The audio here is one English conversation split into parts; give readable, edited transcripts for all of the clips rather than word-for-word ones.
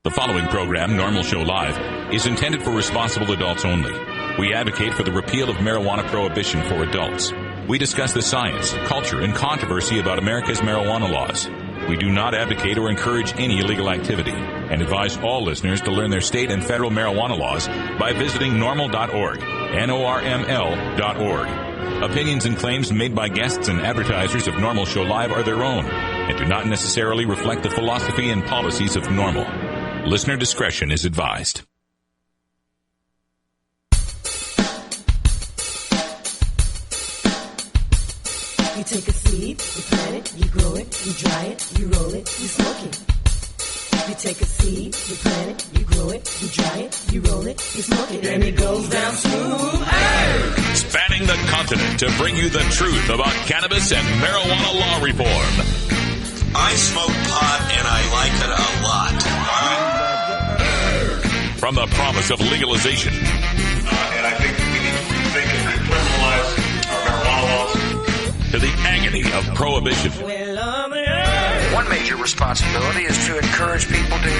The following program, NORML Show Live, is intended for responsible adults only. We advocate for the repeal of marijuana prohibition for adults. We discuss the science, culture, and controversy about America's marijuana laws. We do not advocate or encourage any illegal activity and advise all listeners to learn their state and federal marijuana laws by visiting NORML.org, NORML.org. Opinions and claims made by guests and advertisers of NORML Show Live are their own and do not necessarily reflect the philosophy and policies of NORML. Listener discretion is advised. You take a seed, you plant it, you grow it, you dry it, you roll it, you smoke it. You take a seed, you plant it, you grow it, you dry it, you roll it, you smoke it, and it goes down smooth. Hey! Spanning the continent to bring you the truth about cannabis and marijuana law reform. I smoke pot and I like it a lot. From the promise of legalization. And I think we need to rethink and decriminalize our marijuana laws. To the agony of prohibition. One major responsibility is to encourage people to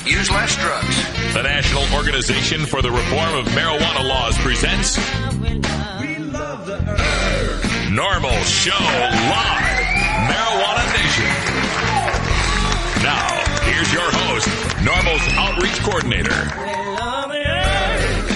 use less drugs. The National Organization for the Reform of Marijuana Laws presents NORML Show Live, Marijuana Nation. Now, here's your host, NORML's Outreach Coordinator,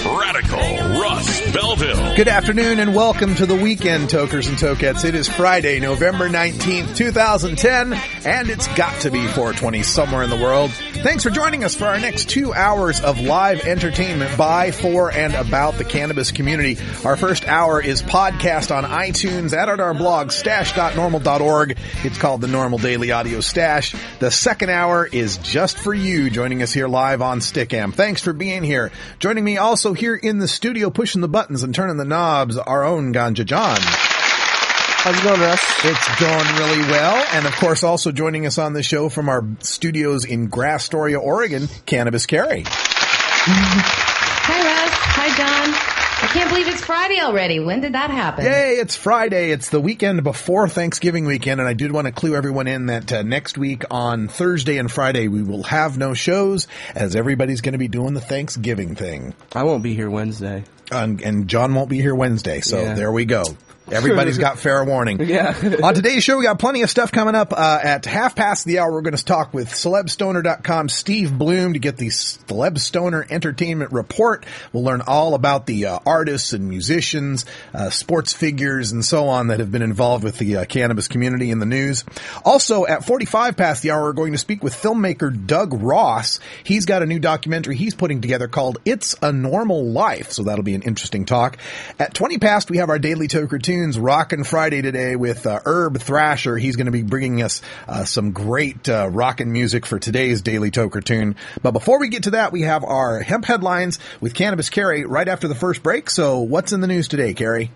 Radical Russ Belville. Good afternoon and welcome to the weekend, Tokers and Tokettes. It is Friday, November 19th, 2010, and it's got to be 420 somewhere in the world. Thanks for joining us for our next 2 hours of live entertainment by, for, and about the cannabis community. Our first hour is podcast on iTunes and at our blog, stash.norml.org. It's called the NORML Daily Audio Stash. The second hour is just for you, joining us here live on Stickam. Thanks for being here. Joining me also here in the studio, pushing the buttons and turning the knobs, our own Ganja John. How's it going, Russ? It's going really well. And, of course, also joining us on the show from our studios in Astoria, Oregon, Cannabis Carrie. Hi, Russ. Hi, John. I can't believe it's Friday already. When did that happen? Yay, it's Friday. It's the weekend before Thanksgiving weekend, and I did want to clue everyone in that next week on Thursday and Friday we will have no shows, as everybody's going to be doing the Thanksgiving thing. I won't be here Wednesday. And John won't be here Wednesday, so There we go. Everybody's got fair warning. Yeah. On today's show, we got plenty of stuff coming up. At half past the hour, we're going to talk with CelebStoner.com Steve Bloom to get the Celeb Stoner Entertainment Report. We'll learn all about the artists and musicians, sports figures, and so on that have been involved with the cannabis community in the news. Also, at 45 past the hour, we're going to speak with filmmaker Doug Ross. He's got a new documentary he's putting together called It's a Normal Life, so that'll be an interesting talk. At 20 past, we have our Daily Toker Tunes Rockin' Friday today with Herb Thrasher. He's going to be bringing us some great rockin' music for today's Daily Toker Tune. But before we get to that, we have our hemp headlines with Cannabis Carrie right after the first break. So what's in the news today, Carrie?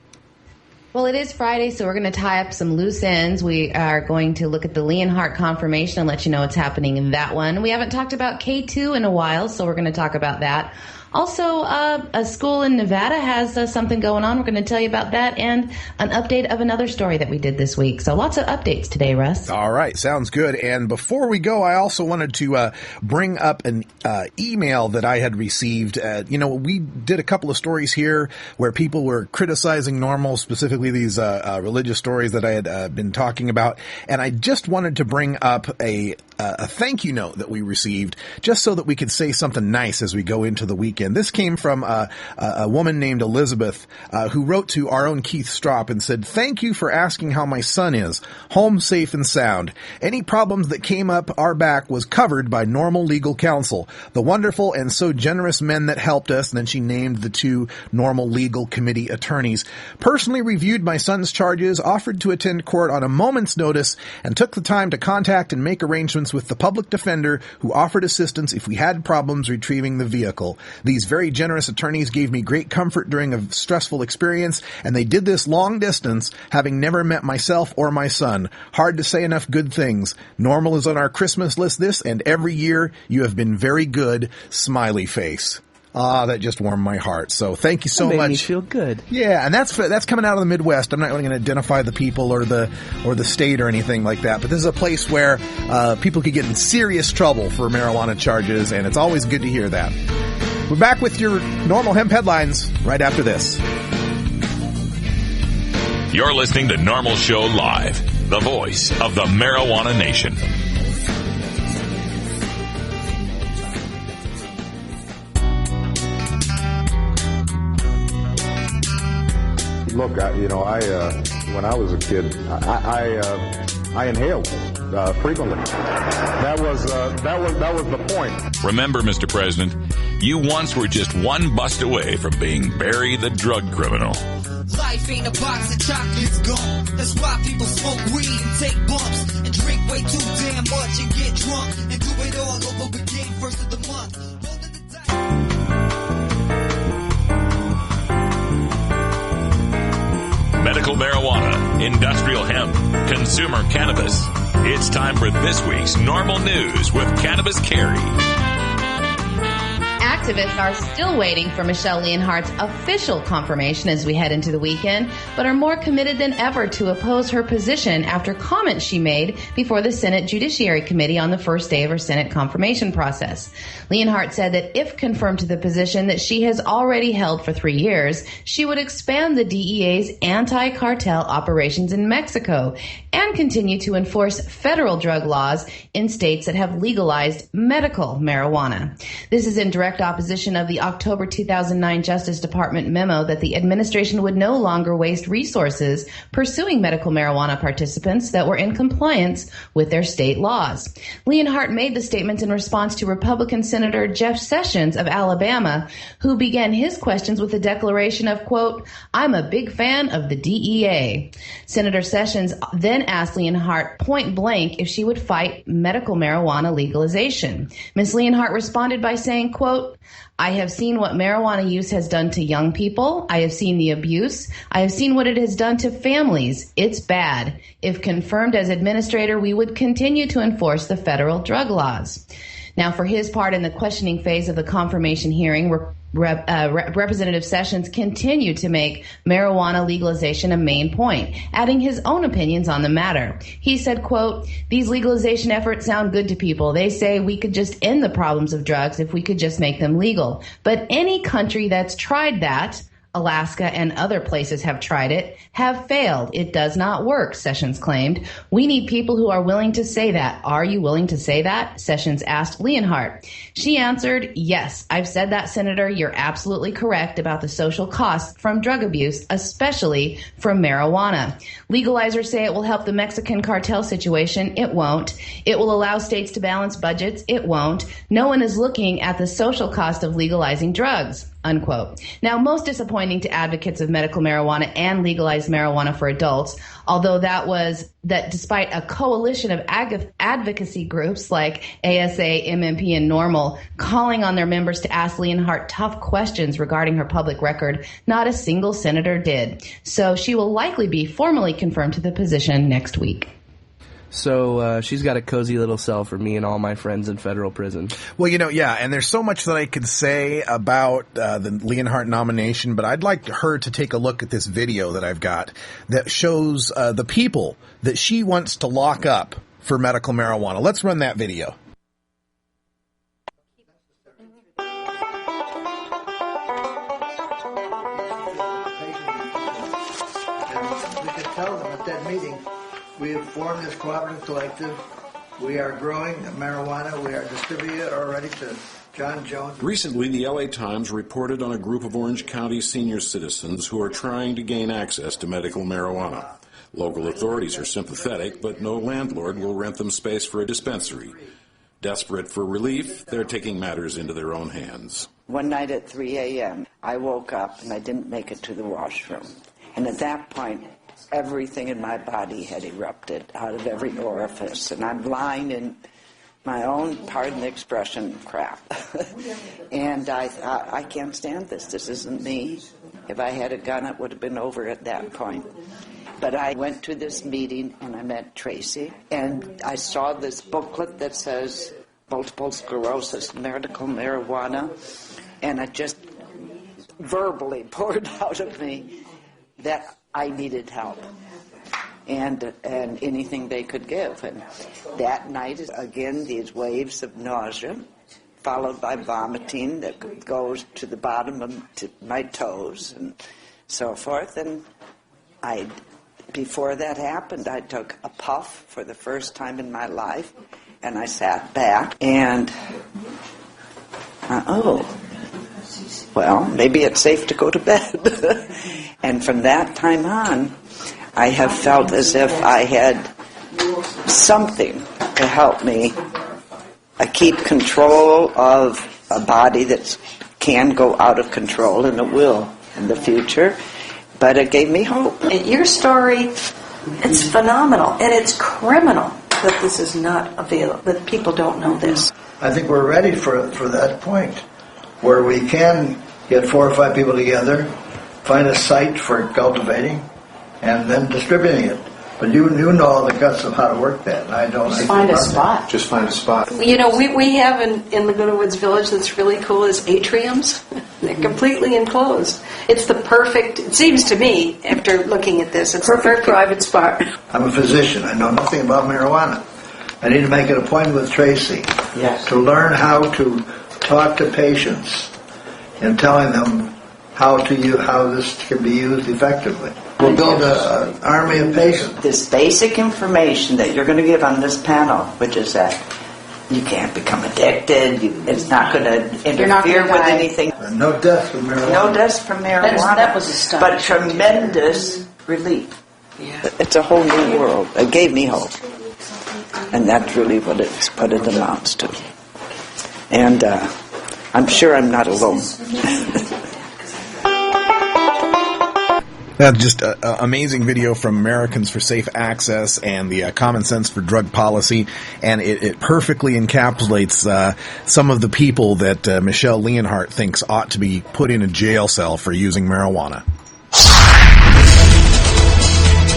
Well, it is Friday, so we're going to tie up some loose ends. We are going to look at the Leonhardt confirmation and let you know what's happening in that one. We haven't talked about K2 in a while, so we're going to talk about that. Also, a school in Nevada has something going on. We're going to tell you about that and an update of another story that we did this week. So lots of updates today, Russ. All right. Sounds good. And before we go, I also wanted to bring up an email that I had received. We did a couple of stories here where people were criticizing NORML, specifically these religious stories that I had been talking about. And I just wanted to bring up a thank you note that we received just so that we could say something nice as we go into the weekend. This came from a woman named Elizabeth who wrote to our own Keith Strop and said, "Thank you for asking how my son is. Home safe and sound. Any problems that came up our back was covered by NORML Legal Counsel. The wonderful and so generous men that helped us," and then she named the two NORML Legal Committee attorneys, "personally reviewed my son's charges, offered to attend court on a moment's notice, and took the time to contact and make arrangements with the public defender who offered assistance if we had problems retrieving the vehicle. These very generous attorneys gave me great comfort during a stressful experience, and they did this long distance, having never met myself or my son. Hard to say enough good things. NORML is on our Christmas list this and every year. You have been very good. Smiley face." That just warmed my heart. So thank you so That made much. me feel good. Yeah, and that's coming out of the Midwest. I'm not going to identify the people or the state or anything like that, but this is a place where people could get in serious trouble for marijuana charges, and it's always good to hear that. We're back with your normal hemp headlines right after this. You're listening to NORML Show Live, the voice of the marijuana nation. Look, when I was a kid, I inhaled frequently. That was the point. Remember, Mr. President, you once were just one bust away from being Barry the drug criminal. Life ain't a box of chocolates gone. That's why people smoke weed and take bumps and drink way too damn much and get drunk and do it all over again first of the month. Medical marijuana, industrial hemp, consumer cannabis. It's time for this week's NORML News with Cannabis Carrie. Activists are still waiting for Michelle Leonhardt's official confirmation as we head into the weekend, but are more committed than ever to oppose her position after comments she made before the Senate Judiciary Committee on the first day of her Senate confirmation process. Leonhardt said that if confirmed to the position that she has already held for 3 years, she would expand the DEA's anti-cartel operations in Mexico and continue to enforce federal drug laws in states that have legalized medical marijuana. This is in direct opposition of the October 2009 Justice Department memo that the administration would no longer waste resources pursuing medical marijuana participants that were in compliance with their state laws. Leonhardt made the statements in response to Republican Senator Jeff Sessions of Alabama, who began his questions with a declaration of, quote, "I'm a big fan of the DEA." Senator Sessions then asked Leonhardt point blank if she would fight medical marijuana legalization. Ms. Leonhardt responded by saying, quote, "I have seen what marijuana use has done to young people. I have seen the abuse. I have seen what it has done to families. It's bad. If confirmed as administrator, we would continue to enforce the federal drug laws." Now, for his part in the questioning phase of the confirmation hearing, Representative Sessions continued to make marijuana legalization a main point, adding his own opinions on the matter. He said, quote, "These legalization efforts sound good to people. They say we could just end the problems of drugs if we could just make them legal. But any country that's tried that, Alaska and other places have tried it, have failed. It does not work," Sessions claimed. "We need people who are willing to say that. Are you willing to say that?" Sessions asked Leonhardt. She answered, "Yes, I've said that, Senator. You're absolutely correct about the social costs from drug abuse, especially from marijuana. Legalizers say it will help the Mexican cartel situation. It won't. It will allow states to balance budgets. It won't. No one is looking at the social cost of legalizing drugs." Unquote. Now, most disappointing to advocates of medical marijuana and legalized marijuana for adults, although that despite a coalition of advocacy groups like ASA, MMP, and NORML calling on their members to ask Leonhardt tough questions regarding her public record, not a single senator did. So she will likely be formally confirmed to the position next week. So she's got a cozy little cell for me and all my friends in federal prison. Well, yeah, and there's so much that I could say about the Leonhardt nomination, but I'd like her to take a look at this video that I've got that shows the people that she wants to lock up for medical marijuana. Let's run that video. We could tell them at that meeting, we have formed this cooperative collective. We are growing marijuana. We are distributing it already to John Jones. Recently, the LA Times reported on a group of Orange County senior citizens who are trying to gain access to medical marijuana. Local authorities are sympathetic, but no landlord will rent them space for a dispensary. Desperate for relief, they're taking matters into their own hands. One night at 3 a.m., I woke up and I didn't make it to the washroom. And at that point, everything in my body had erupted out of every orifice, and I'm lying in my own, pardon the expression, crap. And I thought, I can't stand this. This isn't me. If I had a gun, it would have been over at that point. But I went to this meeting, and I met Tracy, and I saw this booklet that says multiple sclerosis, medical marijuana. And it just verbally poured out of me that I needed help and anything they could give. And that night, again, these waves of nausea, followed by vomiting that goes to the bottom of my toes and so forth. And before that happened, I took a puff for the first time in my life, and I sat back and, well, maybe it's safe to go to bed. And from that time on, I have felt as if I had something to help me keep control of a body that can go out of control, and it will in the future. But it gave me hope. Your story, it's phenomenal, and it's criminal that this is not available, that people don't know this. I think we're ready for that point where we can get 4 or 5 people together, find a site for cultivating, and then distributing it. But you know all the guts of how to work that. And I don't. Just find a spot. Just find a spot. You know, we have in Laguna Woods Village that's really cool is atriums. They're completely enclosed. It's the perfect, it seems to me, after looking at this, it's perfect private spot. I'm a physician. I know nothing about marijuana. I need to make an appointment with Tracy to learn how to talk to patients and telling them how this can be used effectively. We'll build an army of patients. This basic information that you're going to give on this panel, which is that you can't become addicted, it's not going to interfere with anything. No deaths from marijuana. No deaths from marijuana. That was a stunt. But tremendous relief. Yeah. It's a whole new world. It gave me hope. And that's really what it amounts to. And I'm sure I'm not alone. That's just an amazing video from Americans for Safe Access and the Common Sense for Drug Policy, and it perfectly encapsulates some of the people that Michelle Leonhardt thinks ought to be put in a jail cell for using marijuana.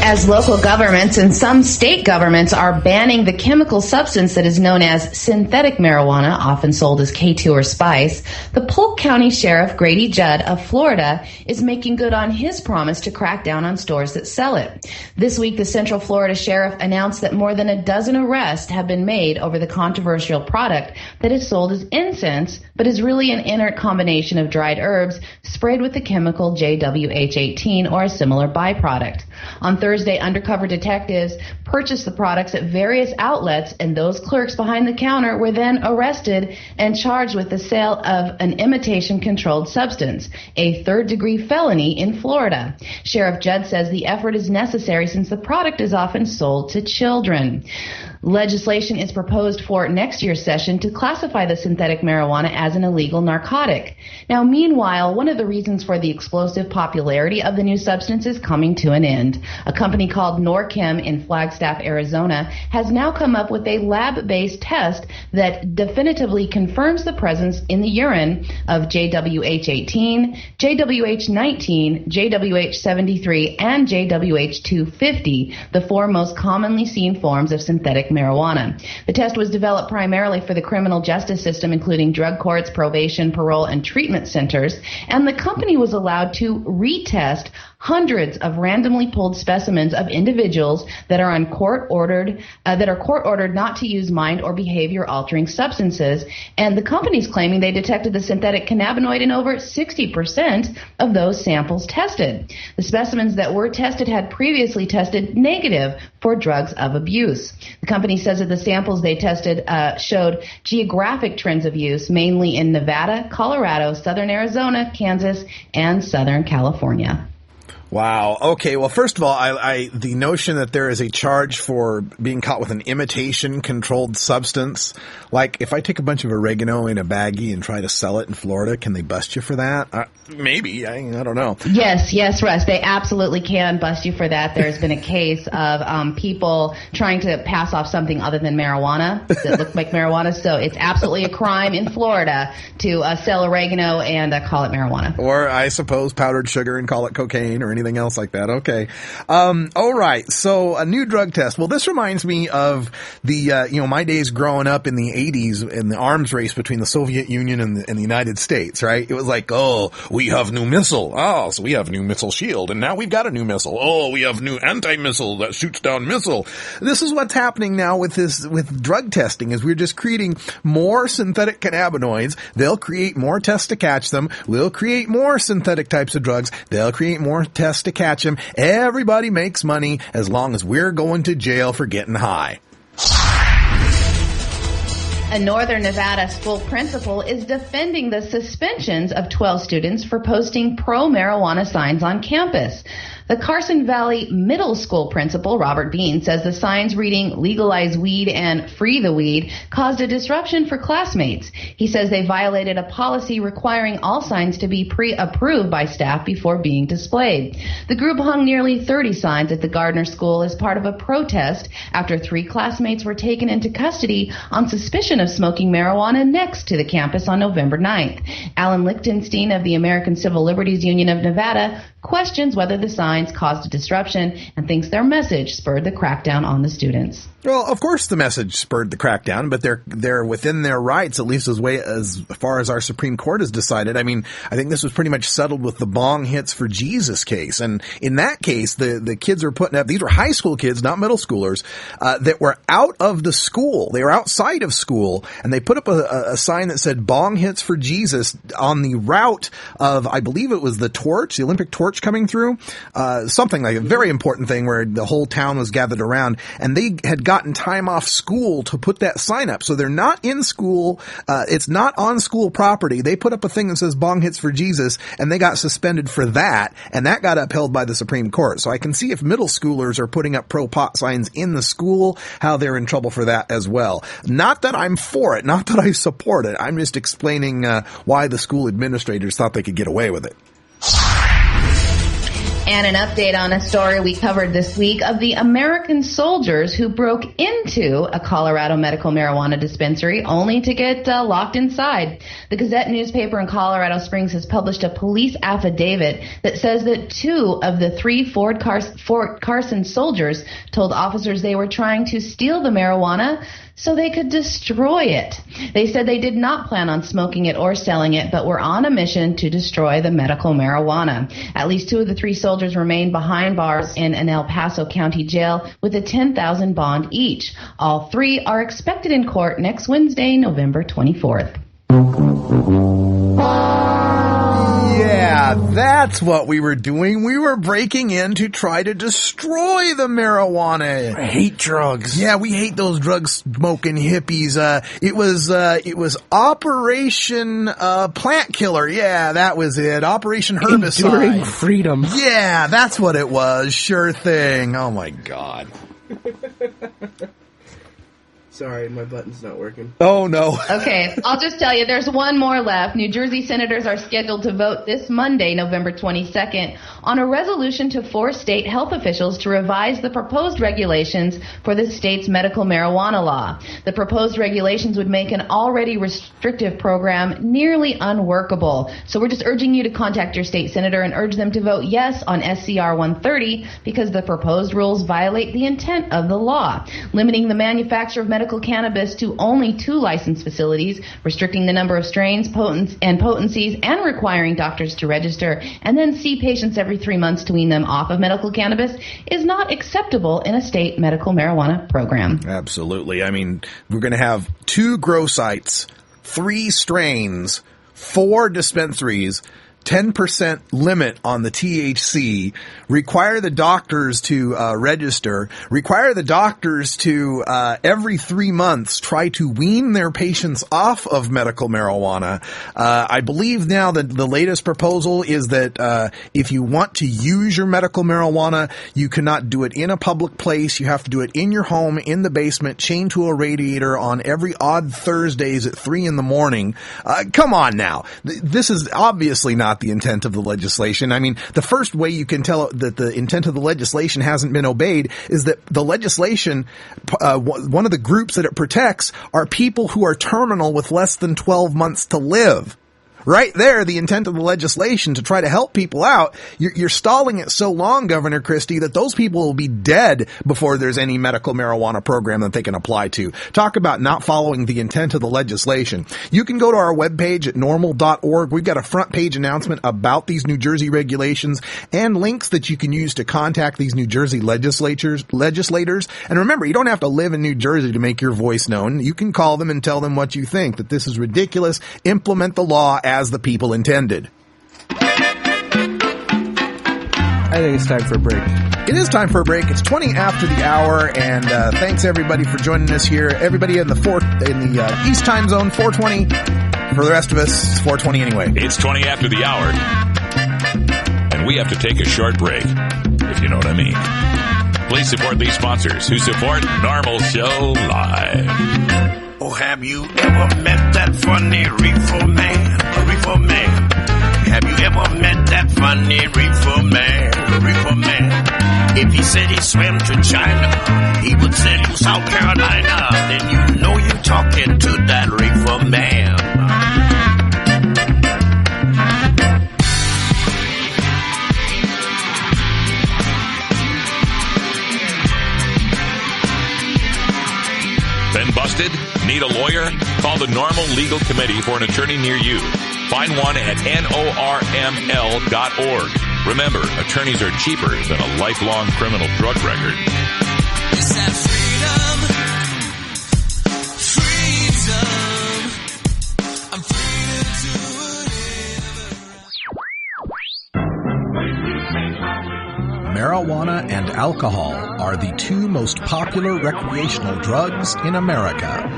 As local governments and some state governments are banning the chemical substance that is known as synthetic marijuana, often sold as K2 or spice, the Polk County Sheriff Grady Judd of Florida is making good on his promise to crack down on stores that sell it. This week, the Central Florida Sheriff announced that more than a dozen arrests have been made over the controversial product that is sold as incense, but is really an inert combination of dried herbs sprayed with the chemical JWH-18 or a similar byproduct. On Thursday, undercover detectives purchased the products at various outlets, and those clerks behind the counter were then arrested and charged with the sale of an imitation-controlled substance, a third-degree felony in Florida. Sheriff Judd says the effort is necessary since the product is often sold to children. Legislation is proposed for next year's session to classify the synthetic marijuana as an illegal narcotic. Now, meanwhile, one of the reasons for the explosive popularity of the new substance is coming to an end. A company called NORML in Flagstaff, Arizona, has now come up with a lab-based test that definitively confirms the presence in the urine of JWH-18, JWH-19, JWH-73, and JWH-250, the 4 most commonly seen forms of synthetic marijuana. The test was developed primarily for the criminal justice system, including drug courts, probation, parole, and treatment centers, and the company was allowed to retest hundreds of randomly pulled specimens of individuals that are court ordered not to use mind or behavior altering substances, and the company's claiming they detected the synthetic cannabinoid in over 60% of those samples tested. The specimens that were tested had previously tested negative for drugs of abuse. The company says that the samples they tested showed geographic trends of use, mainly in Nevada, Colorado, southern Arizona, Kansas, and southern California. Wow. Okay. Well, first of all, the notion that there is a charge for being caught with an imitation-controlled substance, like if I take a bunch of oregano in a baggie and try to sell it in Florida, can they bust you for that? Maybe. I don't know. Yes, Russ. They absolutely can bust you for that. There's been a case of people trying to pass off something other than marijuana that looked like marijuana. So it's absolutely a crime in Florida to sell oregano and call it marijuana. Or I suppose powdered sugar and call it cocaine or anything anything else like that. Okay. All right. So a new drug test. Well, this reminds me of the, my days growing up in the 80s in the arms race between the Soviet Union and the United States, right? It was like, oh, we have new missile. Oh, so we have new missile shield. And now we've got a new missile. Oh, we have new anti-missile that shoots down missile. This is what's happening now with drug testing, is we're just creating more synthetic cannabinoids. They'll create more tests to catch them. We'll create more synthetic types of drugs. They'll create more tests to catch them. Everybody makes money as long as we're going to jail for getting high. A Northern Nevada school principal is defending the suspensions of 12 students for posting pro-marijuana signs on campus. The Carson Valley Middle School principal, Robert Bean, says the signs reading legalize weed and free the weed caused a disruption for classmates. He says they violated a policy requiring all signs to be pre-approved by staff before being displayed. The group hung nearly 30 signs at the Gardner School as part of a protest after 3 classmates were taken into custody on suspicion of smoking marijuana next to the campus on November 9th. Alan Lichtenstein of the American Civil Liberties Union of Nevada questions whether the signs caused a disruption and thinks their message spurred the crackdown on the students. Well, of course the message spurred the crackdown, but they're within their rights, at least as far as our Supreme Court has decided. I mean, I think this was pretty much settled with the Bong Hits for Jesus case. And in that case, the kids were putting up, these were high school kids, not middle schoolers, that were out of the school. They were outside of school, and they put up a sign that said Bong Hits for Jesus on the route of, I believe it was the torch, the Olympic torch coming through, something like a very important thing where the whole town was gathered around, and they had gotten time off school to put that sign up. So they're not in school. It's not on school property. They put up a thing that says Bong Hits for Jesus, and they got suspended for that, and that got upheld by the Supreme Court. So I can see if middle schoolers are putting up pro-pot signs in the school, how they're in trouble for that as well. Not that I'm for it, not that I support it. I'm just explaining why the school administrators thought they could get away with it. And an update on a story we covered this week of the American soldiers who broke into a Colorado medical marijuana dispensary only to get locked inside. The Gazette newspaper in Colorado Springs has published a police affidavit that says that 2 of the 3 Fort Carson soldiers told officers they were trying to steal the marijuana so they could destroy it. They said they did not plan on smoking it or selling it, but were on a mission to destroy the medical marijuana. At least 2 of the 3 soldiers remain behind bars in an El Paso County jail with a $10,000 bond each. All 3 are expected in court next Wednesday, November 24th. Yeah, that's what we were doing. We were breaking in to try to destroy the marijuana. I hate drugs. Yeah, we hate those drug smoking hippies. It was Operation Plant Killer. Yeah, that was it. Operation Herbicide. Enduring Freedom. Yeah, that's what it was. Sure thing. Oh my God. Sorry, my button's not working. Oh, no. Okay, I'll just tell you, there's one more left. New Jersey senators are scheduled to vote this Monday, November 22nd, on a resolution to force state health officials to revise the proposed regulations for the state's medical marijuana law. The proposed regulations would make an already restrictive program nearly unworkable. So we're just urging you to contact your state senator and urge them to vote yes on SCR 130 because the proposed rules violate the intent of the law, limiting the manufacture of medical cannabis to only 2 licensed facilities, restricting the number of strains, potencies, and requiring doctors to register and then see patients every 3 months to wean them off of medical cannabis is not acceptable in a state medical marijuana program. Absolutely. I mean, we're going to have 2 grow sites, 3 strains, 4 dispensaries, 10% limit on the THC, require the doctors to register, require the doctors to every 3 months try to wean their patients off of medical marijuana. I believe now that the latest proposal is that if you want to use your medical marijuana, you cannot do it in a public place. You have to do it in your home, in the basement, chained to a radiator on every odd Thursdays at 3 a.m. Come on now. This is obviously not the intent of the legislation. I mean, the first way you can tell that the intent of the legislation hasn't been obeyed is that the legislation, one of the groups that it protects are people who are terminal with less than 12 months to live. Right there, the intent of the legislation to try to help people out. You're stalling it so long, Governor Christie, that those people will be dead before there's any medical marijuana program that they can apply to. Talk about not following the intent of the legislation. You can go to our webpage at NORML.org. We've got a front page announcement about these New Jersey regulations and links that you can use to contact these New Jersey legislators. And remember, you don't have to live in New Jersey to make your voice known. You can call them and tell them what you think, that this is ridiculous. Implement the law as the people intended. I think it's time for a break. It is time for a break. It's 20 after the hour, and thanks everybody for joining us here. Everybody in the East Time Zone, 420. For the rest of us, it's 420 anyway. It's 20 after the hour, and we have to take a short break, if you know what I mean. Please support these sponsors who support NORML Show Live. Oh, have you ever met that funny reefer man? A reefer man. Have you ever met that funny reefer man? A reefer man. If he said he swam to China, he would sell you South Carolina. Then you know you're talking to that reefer man. Been busted? Need a lawyer? Call the NORML Legal Committee for an attorney near you. Find one at NORML.org. Remember, attorneys are cheaper than a lifelong criminal drug record. It's that freedom. I'm free to do Marijuana and alcohol are the two most popular recreational drugs in America.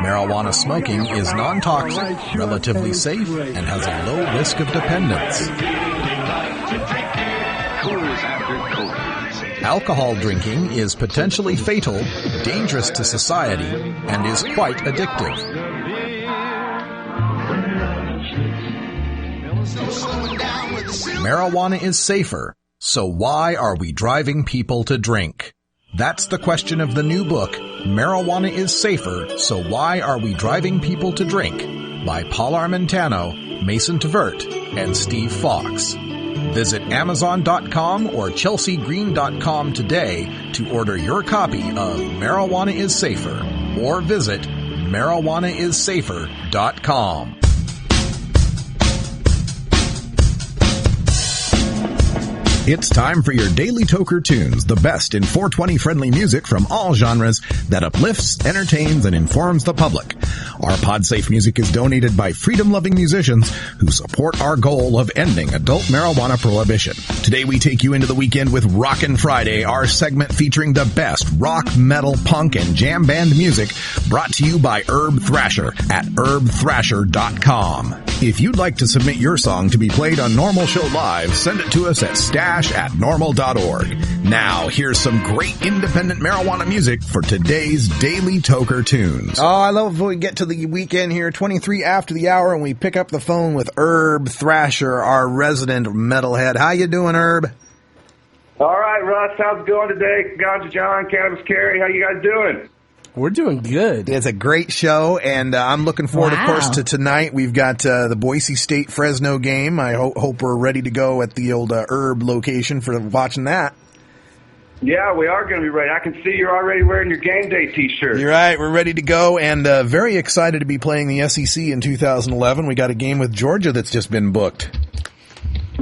Marijuana smoking is non-toxic, relatively safe, and has a low risk of dependence. Alcohol drinking is potentially fatal, dangerous to society, and is quite addictive. Marijuana is safer, so why are we driving people to drink? That's the question of the new book, Marijuana is Safer, So Why Are We Driving People to Drink? By Paul Armentano, Mason Tvert, and Steve Fox. Visit Amazon.com or ChelseaGreen.com today to order your copy of Marijuana is Safer, or visit MarijuanaIsSafer.com. It's time for your Daily Toker Tunes, the best in 420-friendly music from all genres that uplifts, entertains, and informs the public. Our PodSafe music is donated by freedom-loving musicians who support our goal of ending adult marijuana prohibition. Today we take you into the weekend with Rockin' Friday, our segment featuring the best rock, metal, punk, and jam band music, brought to you by Herb Thrasher at herbthrasher.com. If you'd like to submit your song to be played on NORML Show Live, send it to us at stash@norml.org. Now, here's some great independent marijuana music for today's Daily Toker Tunes. Oh, I love when we get to the weekend here, 23 after the hour, and we pick up the phone with Herb Thrasher, our resident metalhead. How you doing, Herb? All right, Russ, how's it going today? Ganja John, Cannabis Carey, how you guys doing? We're doing good. It's a great show, and I'm looking forward, of course, to tonight. We've got the Boise State-Fresno game. I hope we're ready to go at the old Herb location for watching that. Yeah, we are going to be ready. I can see you're already wearing your game day T-shirt. You're right. We're ready to go, and very excited to be playing the SEC in 2011. We got a game with Georgia that's just been booked.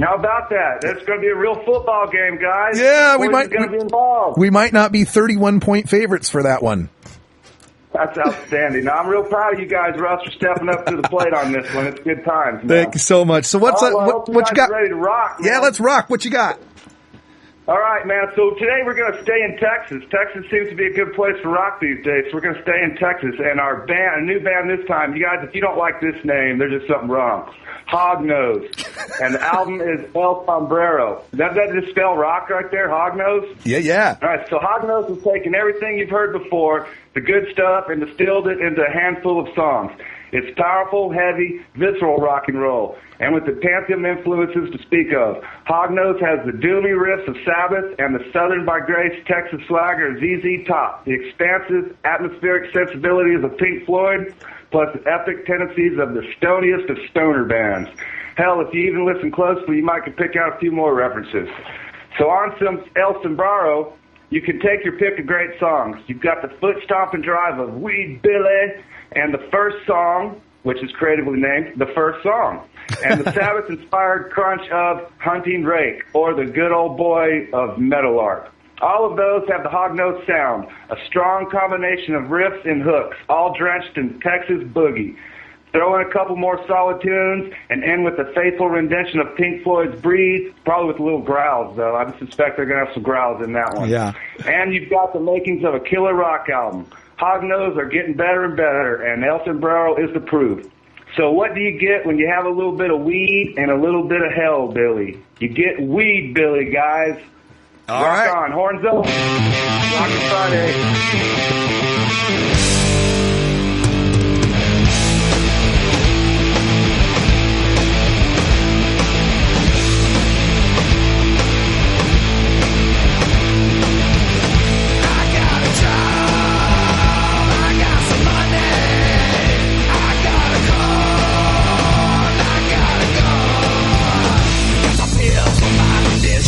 How about that? That's going to be a real football game, guys. Yeah, we might be involved. We might not be 31-point favorites for that one. That's outstanding. Now, I'm real proud of you guys, Russ, for stepping up to the plate on this one. It's good times. Thank you so much. So what's what you got? Ready to rock, man. Yeah, let's rock. What you got? All right, man. So today we're going to stay in Texas. Texas seems to be a good place to rock these days. So we're going to stay in Texas. And our band, a new band this time, you guys, if you don't like this name, there's just something wrong. Hognose. And the album is El Sombrero. Does that just spell rock right there, Hognose? Yeah. All right, so Hognose has taken everything you've heard before, the good stuff, and distilled it into a handful of songs. It's powerful, heavy, visceral rock and roll, and with the Pantheon influences to speak of. Hognose has the doomy riffs of Sabbath and the Southern by Grace Texas swagger of ZZ Top, the expansive, atmospheric sensibilities of Pink Floyd, plus the epic tendencies of the stoniest of stoner bands. Hell, if you even listen closely, you might could pick out a few more references. So on some El Sombrero, you can take your pick of great songs. You've got the foot-stomping drive of Weed Billy, and the first song, which is creatively named The First Song, and the Sabbath-inspired crunch of Hunting Rake, or the good old boy of Meadowlark. All of those have the hog-nosed sound, a strong combination of riffs and hooks, all drenched in Texas boogie. Throw in a couple more solid tunes, and end with the faithful rendition of Pink Floyd's Breathe, probably with a little growls, though. I suspect they're going to have some growls in that one. Yeah. And you've got the makings of a killer rock album. Hog-nosed are getting better and better, and El Sombrero is the proof. So what do you get when you have a little bit of weed and a little bit of hell, Billy? You get Weed Billy, guys. All Rock right. on. Horns up. Rockin' Friday.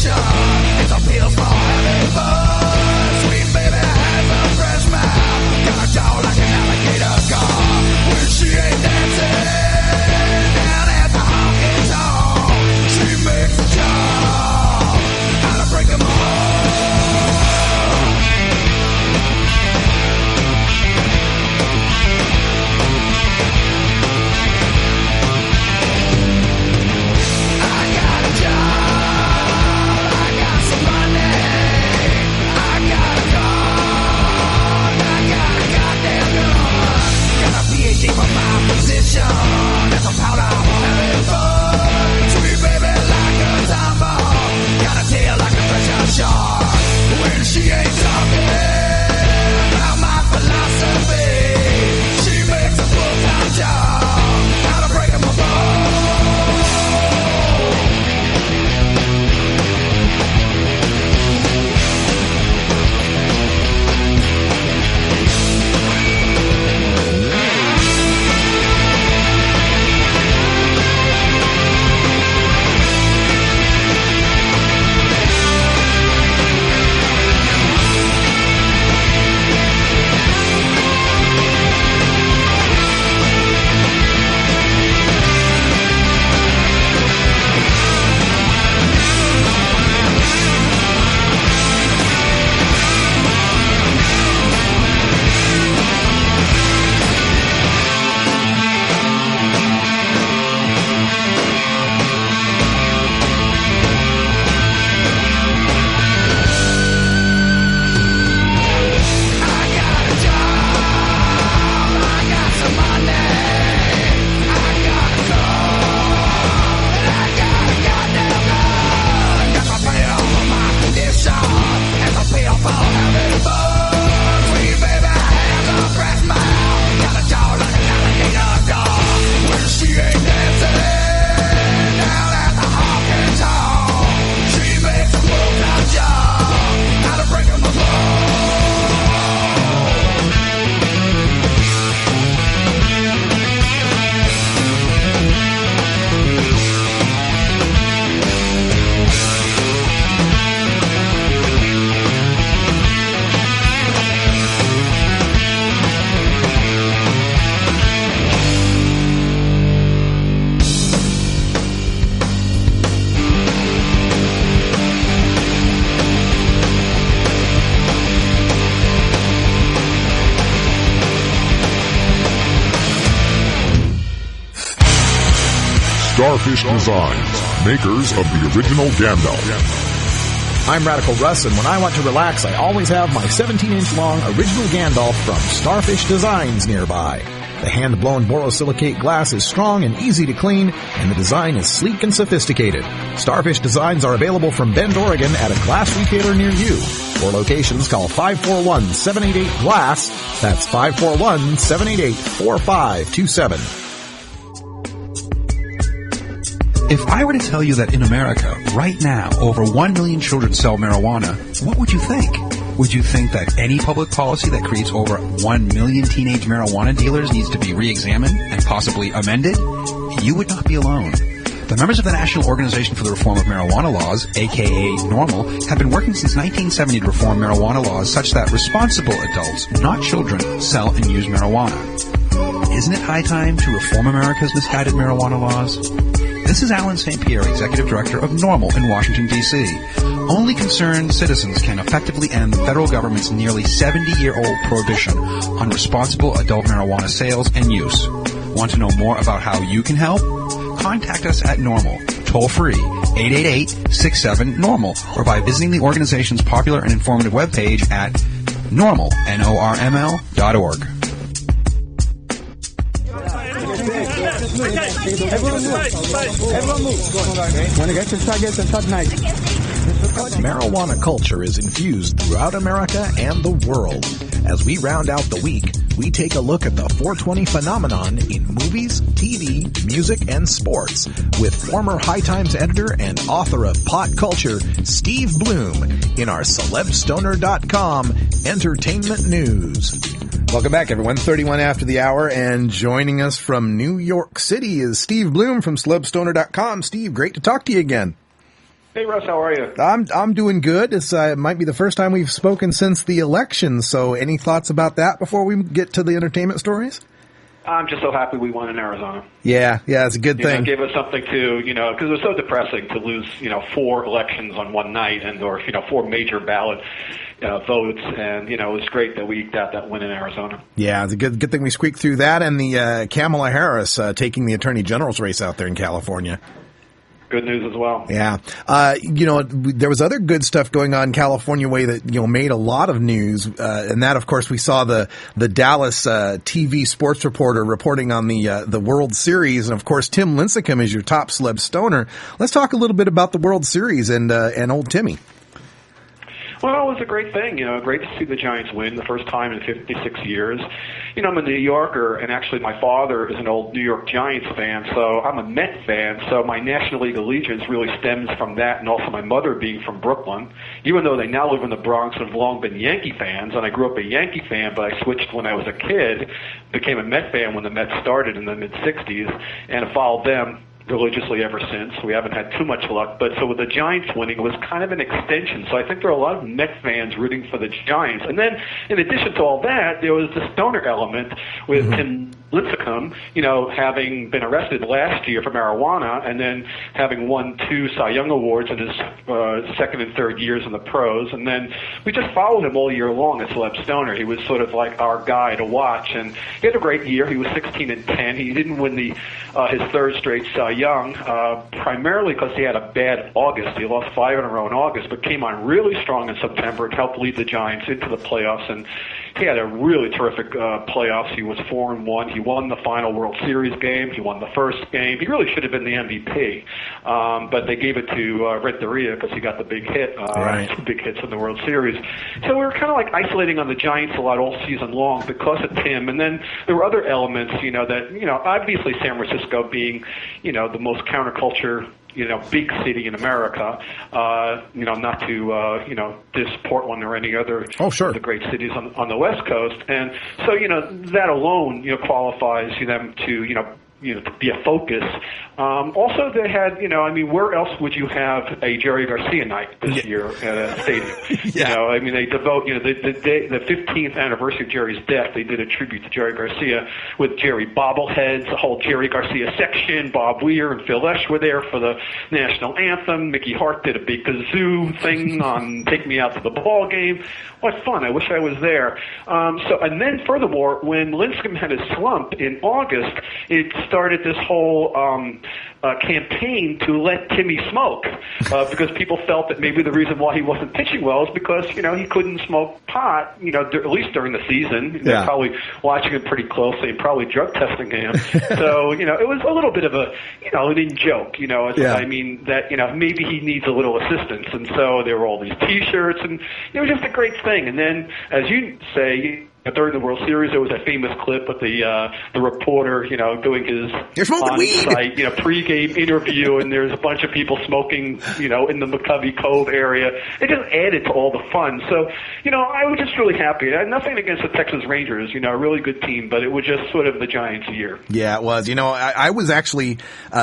It's a pill for having fun. Sweet baby has a fresh mouth. Got a jaw like an alligator car. When she ain't dancing down at the honky tonk, she makes a job how to break 'em that's a powder for having fun. Sweet baby like a tomboy, got a tail like a treasure shark. When she ain't talking about my philosophy, she makes a full-time job how to break 'em apart. Starfish Designs, makers of the original Gandalf. I'm Radical Russ, and when I want to relax, I always have my 17-inch long original Gandalf from Starfish Designs nearby. The hand-blown borosilicate glass is strong and easy to clean, and the design is sleek and sophisticated. Starfish Designs are available from Bend, Oregon at a glass retailer near you. For locations, call 541-788-GLASS. That's 541-788-4527. If I were to tell you that in America, right now, over 1 million children sell marijuana, what would you think? Would you think that any public policy that creates over 1 million teenage marijuana dealers needs to be re-examined and possibly amended? You would not be alone. The members of the National Organization for the Reform of Marijuana Laws, aka NORML, have been working since 1970 to reform marijuana laws such that responsible adults, not children, sell and use marijuana. Isn't it high time to reform America's misguided marijuana laws? This is Alan St. Pierre, Executive Director of NORML in Washington, D.C. Only concerned citizens can effectively end the federal government's nearly 70-year-old prohibition on responsible adult marijuana sales and use. Want to know more about how you can help? Contact us at NORML, toll-free, 888-67-NORML, or by visiting the organization's popular and informative webpage at NORML, NORML.org. Everyone move. When it gets inside nice. Marijuana culture is infused throughout America and the world. As we round out the week, we take a look at the 420 phenomenon in movies, TV, music, and sports with former High Times editor and author of Pot Culture, Steve Bloom, in our CelebStoner.com Entertainment News. Welcome back, everyone. 31 after the hour, and joining us from New York City is Steve Bloom from CelebStoner.com. Steve, great to talk to you again. Hey, Russ, how are you? I'm doing good. It might be the first time we've spoken since the election, so any thoughts about that before we get to the entertainment stories? I'm just so happy we won in Arizona. Yeah, it's a good thing. It gave us something to, because it was so depressing to lose, 4 elections on one night or 4 major ballot votes, and, it was great that we eked out that win in Arizona. Yeah, it's a good thing we squeaked through that, and the Kamala Harris taking the Attorney General's race out there in California. Good news as well. Yeah. There was other good stuff going on in California way that, made a lot of news. And that, of course, we saw the Dallas TV sports reporter reporting on the World Series. And, of course, Tim Lincecum is your top celeb stoner. Let's talk a little bit about the World Series and old Timmy. Well, it was a great thing, great to see the Giants win the first time in 56 years. I'm a New Yorker, and actually my father is an old New York Giants fan, so I'm a Met fan, so my National League allegiance really stems from that, and also my mother being from Brooklyn. Even though they now live in the Bronx and have long been Yankee fans, and I grew up a Yankee fan, but I switched when I was a kid, became a Met fan when the Mets started in the mid-'60s, and have followed them religiously ever since. We haven't had too much luck, but so with the Giants winning, it was kind of an extension. So I think there are a lot of Met fans rooting for the Giants. And then, in addition to all that, there was the stoner element with Tim Lincecum, having been arrested last year for marijuana and then having won 2 Cy Young Awards in his second and third years in the pros. And then we just followed him all year long as Celeb Stoner. He was sort of like our guy to watch, and he had a great year. He was 16-10. He didn't win his third straight Cy Young, primarily because he had a bad August. He lost 5 in a row in August, but came on really strong in September and helped lead the Giants into the playoffs. And he had a really terrific playoffs. He was 4-1. He won the final World Series game. He won the first game. He really should have been the MVP, but they gave it to Renteria because he got the big hit, 2 big hits in the World Series. So we were kind of like isolating on the Giants a lot all season long because of Tim. And then there were other elements, that, obviously San Francisco being, the most counterculture, big city in America, not to, diss Portland or any other of the great cities on the West Coast. And so, that alone, qualifies them to, to be a focus. Also, they had, where else would you have a Jerry Garcia night this year at a stadium? They devote, the 15th anniversary of Jerry's death, they did a tribute to Jerry Garcia with Jerry bobbleheads, the whole Jerry Garcia section. Bob Weir and Phil Lesh were there for the national anthem. Mickey Hart did a big kazoo thing on Take Me Out to the Ball Game. What fun. I wish I was there. And then furthermore, when Lincecum had his slump in August, it started this whole campaign to let Timmy smoke because people felt that maybe the reason why he wasn't pitching well is because, he couldn't smoke pot, at least during the season. They're probably watching him pretty closely and probably drug testing him. So, it was a little bit of a, an in-joke, that, maybe he needs a little assistance. And so there were all these T-shirts, and it was just a great thing. And then, as you say, during the World Series, there was that famous clip with the reporter, doing his on-site, pregame interview, and there's a bunch of people smoking, in the McCovey Cove area. It just added to all the fun. So, I was just really happy. I had nothing against the Texas Rangers, a really good team, but it was just sort of the Giants' year. Yeah, it was. I was actually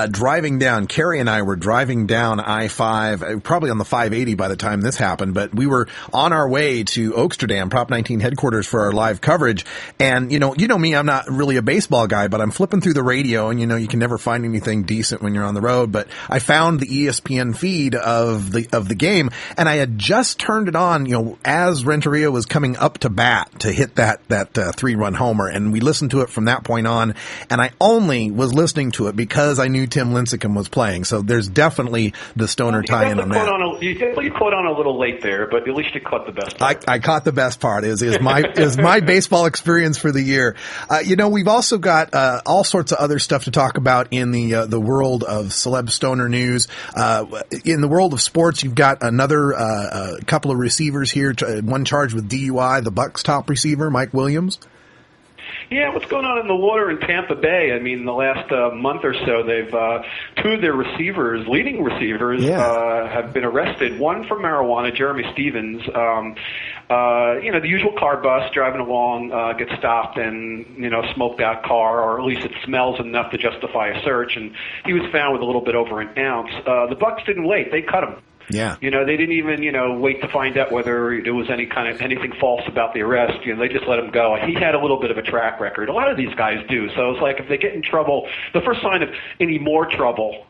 driving down. Carrie and I were driving down I-5, probably on the 580 by the time this happened, but we were on our way to Oaksterdam, Prop 19 headquarters for our live coverage. And, you know me, I'm not really a baseball guy, but I'm flipping through the radio and, you can never find anything decent when you're on the road. But I found the ESPN feed of the game, and I had just turned it on, as Renteria was coming up to bat to hit that 3-run homer. And we listened to it from that point on. And I only was listening to it because I knew Tim Lincecum was playing. So there's definitely the Stoner tie-in on that. You definitely caught on a little late there, but at least you caught the best part. I caught the best part. Is my baseball experience for the year. We've also got all sorts of other stuff to talk about in the world of celeb stoner news. In the world of sports, you've got another couple of receivers here. One charged with DUI, the Bucs' top receiver, Mike Williams. Yeah, what's going on in the water in Tampa Bay? I mean, the last month or so, they've two of their receivers, leading receivers, have been arrested. One for marijuana, Jeremy Stevens. The usual car bus driving along gets stopped and smoked out car, or at least it smells enough to justify a search. And he was found with a little bit over an ounce. The Bucs didn't wait; they cut him. Yeah. They didn't even, wait to find out whether there was anything false about the arrest. They just let him go. He had a little bit of a track record. A lot of these guys do. So it's like if they get in trouble, the first sign of any more trouble,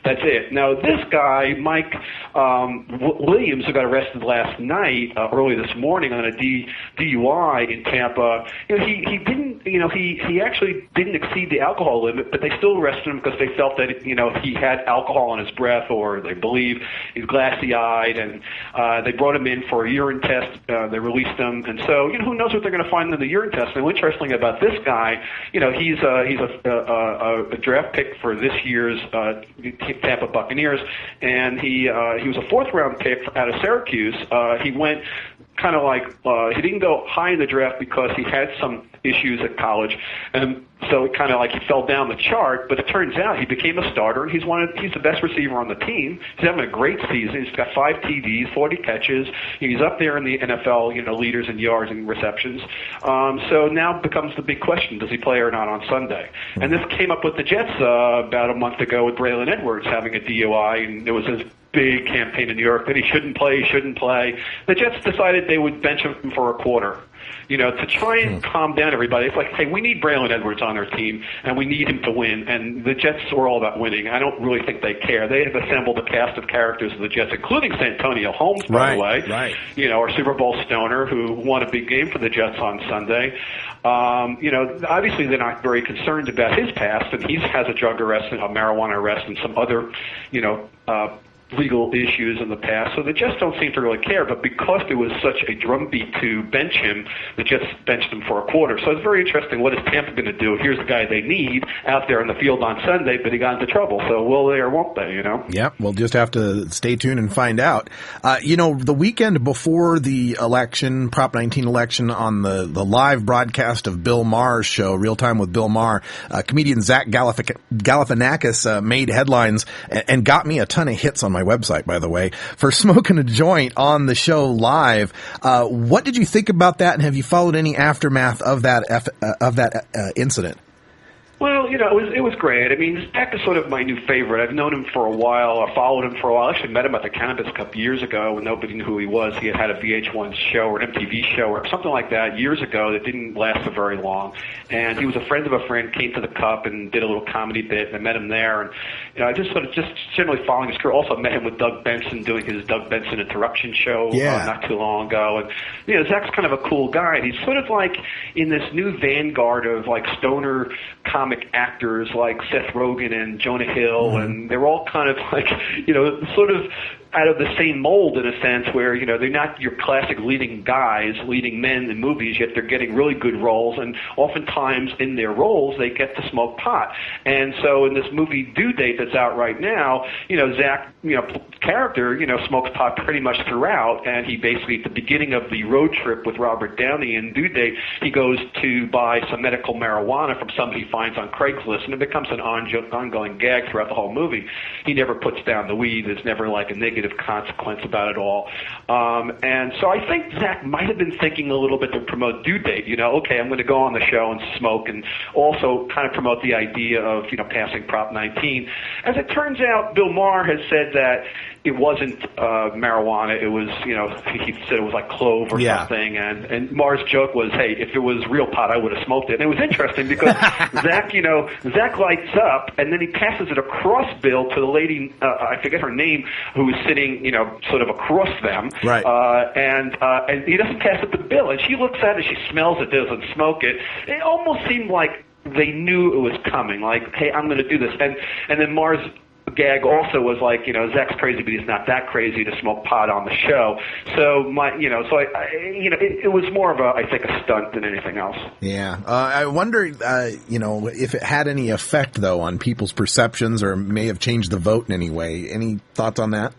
that's it. Now, this guy, Mike Williams, who got arrested last night, early this morning on a DUI in Tampa, he didn't, he actually didn't exceed the alcohol limit, but they still arrested him because they felt that, he had alcohol in his breath, or they believe he's glassy-eyed, and they brought him in for a urine test. They released him, and so, who knows what they're going to find in the urine test. And what's interesting about this guy, he's a draft pick for this year's Tampa Buccaneers, and he was a fourth-round pick out of Syracuse. He went kind of like he didn't go high in the draft because he had some issues at college, and so it kind of like he fell down the chart. But it turns out he became a starter, and he's the best receiver on the team. He's having a great season. He's got 5 TDs, 40 catches. He's up there in the NFL, leaders in yards and receptions. So now becomes the big question: does he play or not on Sunday? And this came up with the Jets about a month ago with Braylon Edwards having a DUI, and there was this big campaign in New York that he shouldn't play. The Jets decided they would bench him for a quarter. To try and calm down everybody. It's like, hey, we need Braylon Edwards on our team, and we need him to win. And the Jets are all about winning. I don't really think they care. They have assembled a cast of characters of the Jets, including Santonio Holmes, by the way. Right. Our Super Bowl stoner who won a big game for the Jets on Sunday. Obviously they're not very concerned about his past, and he has a drug arrest and a marijuana arrest and some other, legal issues in the past, so the Jets don't seem to really care. But because there was such a drumbeat to bench him, the Jets benched him for a quarter. So it's very interesting. What is Tampa going to do? Here's the guy they need out there in the field on Sunday, but he got into trouble. So will they or won't they? Yep. We'll just have to stay tuned and find out. The weekend before the election, Prop 19 election, on the live broadcast of Bill Maher's show, Real Time with Bill Maher, comedian Zach Galifianakis made headlines and got me a ton of hits on my website, by the way, for smoking a joint on the show live. What did you think about that, and have you followed any aftermath of that incident? Well, it was great. I mean, Zach is sort of my new favorite. I've known him for a while, or followed him for a while. I actually met him at the Cannabis Cup years ago when nobody knew who he was. He had a VH1 show or an MTV show or something like that years ago that didn't last so very long. And he was a friend of a friend, came to the Cup and did a little comedy bit, and I met him there. And, I just generally following his career. Also met him with Doug Benson doing his Doug Benson Interruption show not too long ago. And, Zach's kind of a cool guy. He's sort of like in this new vanguard of like stoner comedy comic actors like Seth Rogen and Jonah Hill, and they're all kind of like, sort of out of the same mold in a sense where, they're not your classic leading men in movies, yet they're getting really good roles, and oftentimes in their roles they get to smoke pot. And so in this movie Due Date that's out right now, Zach, character, smokes pot pretty much throughout, and he basically, at the beginning of the road trip with Robert Downey in Due Date, he goes to buy some medical marijuana from somebody he finds on Craigslist, and it becomes an ongoing gag throughout the whole movie. He never puts down the weed. There's never like a negative consequence about it all. And so I think Zach might have been thinking a little bit to promote Due Date, okay, I'm going to go on the show and smoke, and also kind of promote the idea of, passing Prop 19. As it turns out, Bill Maher has said that it wasn't marijuana. It was, he said it was like clove or something. And Maher's joke was, hey, if it was real pot, I would have smoked it. And it was interesting because Zach lights up, and then he passes it across Bill to the lady, I forget her name, who was sitting, sort of across them. Right. And he doesn't pass it to Bill. And she looks at it, she smells it, doesn't smoke it. It almost seemed like they knew it was coming, like, hey, I'm going to do this. And then Maher's gag also was like, Zach's crazy, but he's not that crazy to smoke pot on the show. So it was more of I think a stunt than anything else. Yeah. I wonder, if it had any effect though on people's perceptions or may have changed the vote in any way. Any thoughts on that?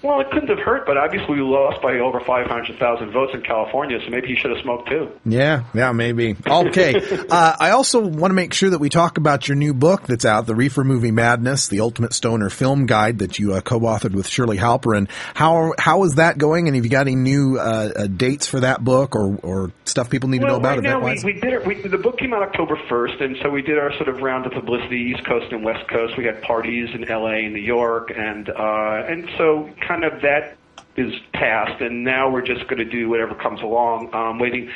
Well, it couldn't have hurt, but obviously we lost by over 500,000 votes in California, so maybe he should have smoked too. Yeah, maybe. Okay. I also want to make sure that we talk about your new book that's out, The Reefer Movie Madness, the Ultimate Stoner Film Guide that you co-authored with Shirley Halperin. How is that going, and have you got any new dates for that book or stuff people need to know about? Well, right now we did it. The book came out October 1st, and so we did our sort of round of publicity, East Coast and West Coast. We had parties in L.A. and New York, and so kind of that is past, and now we're just going to do whatever comes along. Waiting,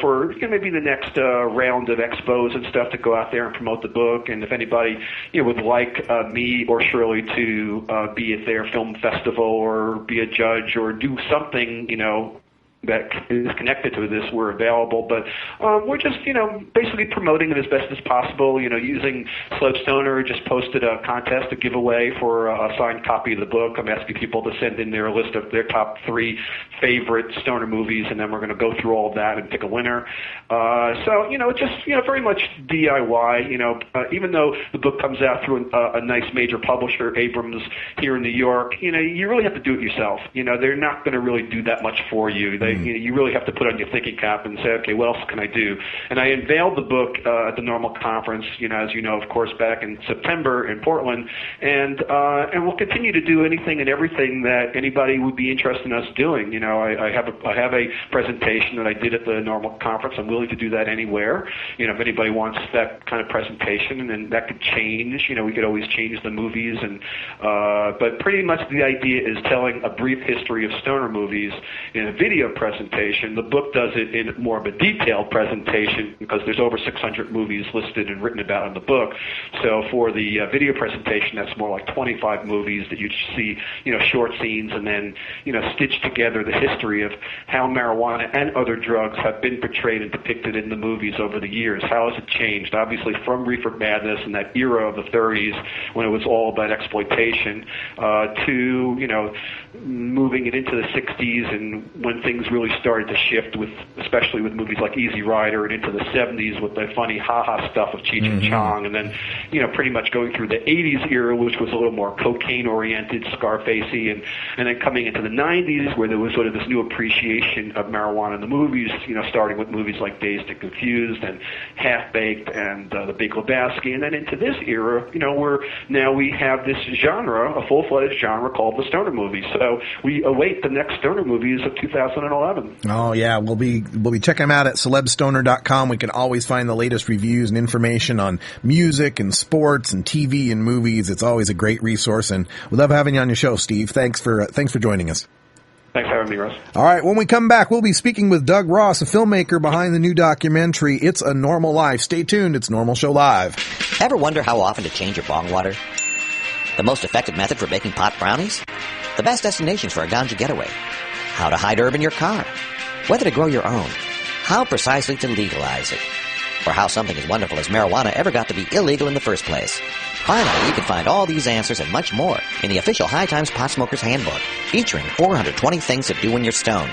for maybe the next round of expos and stuff to go out there and promote the book. And if anybody would like me or Shirley to be at their film festival or be a judge or do something, that is connected to this, we're available. But we're just, basically promoting it as best as possible, using Celeb Stoner. Just posted a contest, a giveaway for a signed copy of the book. I'm asking people to send in their list of their top 3 favorite stoner movies, and then we're going to go through all of that and pick a winner. So, just, very much DIY, even though the book comes out through a nice major publisher, Abrams, here in New York, you really have to do it yourself. They're not going to really do that much for you. You really have to put on your thinking cap and say, okay, what else can I do? And I unveiled the book at the NORML conference, as you know, of course, back in September in Portland, and we'll continue to do anything and everything that anybody would be interested in us doing. I have a presentation that I did at the NORML conference. I'm willing to do that anywhere. If anybody wants that kind of presentation, and then that could change. We could always change the movies, but pretty much the idea is telling a brief history of stoner movies in a video presentation. The book does it in more of a detailed presentation because there's over 600 movies listed and written about in the book. So for the video presentation, that's more like 25 movies that you see, short scenes, and then, stitch together the history of how marijuana and other drugs have been portrayed and depicted in the movies over the years. How has it changed? Obviously, from Reefer Madness and that era of the 30s when it was all about exploitation, to, moving it into the 60s and when things really started to shift, especially with movies like Easy Rider, and into the 70s with the funny ha-ha stuff of Cheech and Chong, and then, pretty much going through the 80s era, which was a little more cocaine-oriented, Scarfacey, and then coming into the 90s where there was sort of this new appreciation of marijuana in the movies, starting with movies like Dazed and Confused and Half-Baked and The Big Lebowski, and then into this era, where now we have this genre, a full-fledged genre called the stoner movie. So we await the next stoner movies of 2011. Oh yeah, we'll be checking them out at celebstoner.com. We can always find the latest reviews and information on music and sports and TV and movies. It's always a great resource, and we love having you on your show, Steve. Thanks for joining us. Thanks for having me, Russ. All right, when we come back, we'll be speaking with Doug Ross, a filmmaker behind the new documentary, It's a Normal Life. Stay tuned. It's NORML Show Live. Ever wonder how often to change your bong water? The most effective method for baking pot brownies? The best destinations for a ganja getaway? How to hide herb in your car? Whether to grow your own? How precisely to legalize it? or how something as wonderful as marijuana ever got to be illegal in the first place. Finally, you can find all these answers and much more in the official High Times Pot Smoker's Handbook, featuring 420 things to do when you're stoned.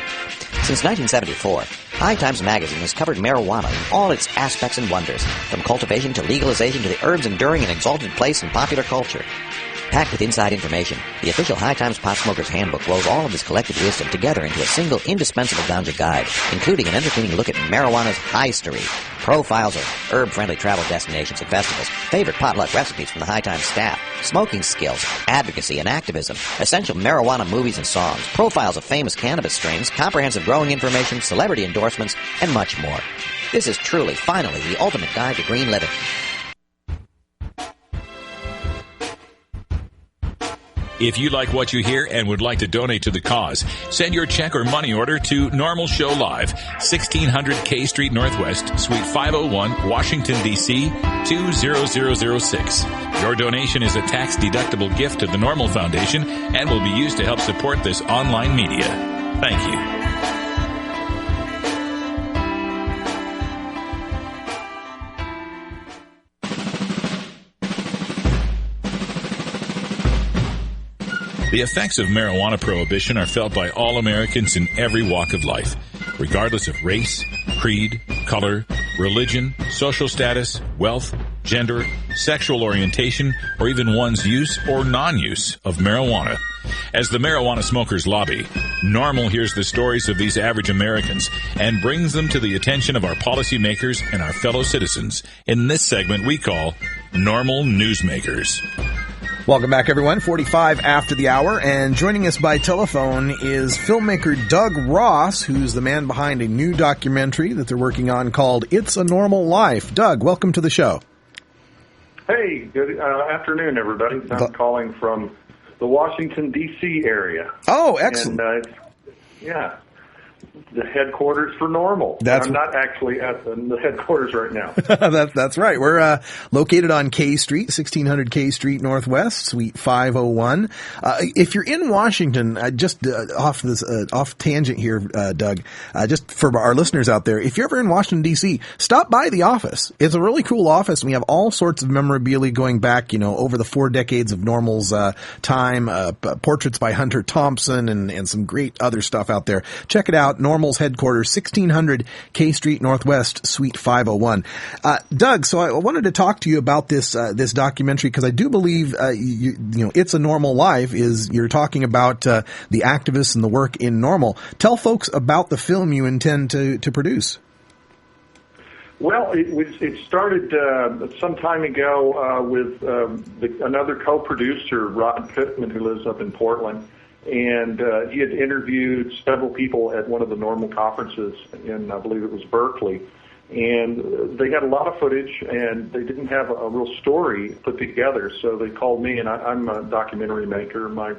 Since 1974, High Times magazine has covered marijuana in all its aspects and wonders, from cultivation to legalization to the herb's enduring and exalted place in popular culture. Packed with inside information, the official High Times Pot Smoker's Handbook rolls all of this collected wisdom together into a single indispensable ganja guide, including an entertaining look at marijuana's history, profiles of herb-friendly travel destinations and festivals, favorite potluck recipes from the High Times staff, smoking skills, advocacy and activism, essential marijuana movies and songs, profiles of famous cannabis strains, comprehensive growing information, celebrity endorsements, and much more. This is truly, finally, the ultimate guide to green living. If you like what you hear and would like to donate to the cause, send your check or money order to NORML Show Live, 1600 K Street Northwest, Suite 501, Washington, D.C., 20006. Your donation is a tax-deductible gift to the NORML Foundation and will be used to help support this online media. Thank you. The effects of marijuana prohibition are felt by all Americans in every walk of life, regardless of race, creed, color, religion, social status, wealth, gender, sexual orientation, or even one's use or non-use of marijuana. As the marijuana smokers lobby, NORML hears the stories of these average Americans and brings them to the attention of our policymakers and our fellow citizens in this segment we call NORML Newsmakers. Welcome back, everyone. 45 after the hour, and joining us by telephone is filmmaker Doug Ross, who's the man behind a new documentary that they're working on called It's a Normal Life. Doug, welcome to the show. Hey, good afternoon, everybody. I'm calling from the Washington, D.C. area. Oh, excellent. And, yeah. The headquarters for NORML. I'm not actually at the headquarters right now. That's right. We're located on K Street, 1600 K Street Northwest, Suite 501. If you're in Washington, just off tangent here, Doug, just for our listeners out there, if you're ever in Washington, D.C., stop by the office. It's a really cool office, and we have all sorts of memorabilia going back, over the 4 decades of NORML's time, portraits by Hunter Thompson and some great other stuff out there. Check it out. NORML's headquarters, 1600 K Street Northwest, Suite 501. Doug, so I wanted to talk to you about this documentary, because I do believe It's a Normal Life you're talking about the activists and the work in NORML. Tell folks about the film you intend to produce. Well, it started some time ago with another co-producer, Rod Pittman, who lives up in Portland. And he had interviewed several people at one of the NORML conferences in, I believe it was Berkeley. And they had a lot of footage, and they didn't have a real story put together. So they called me, and I'm a documentary maker. My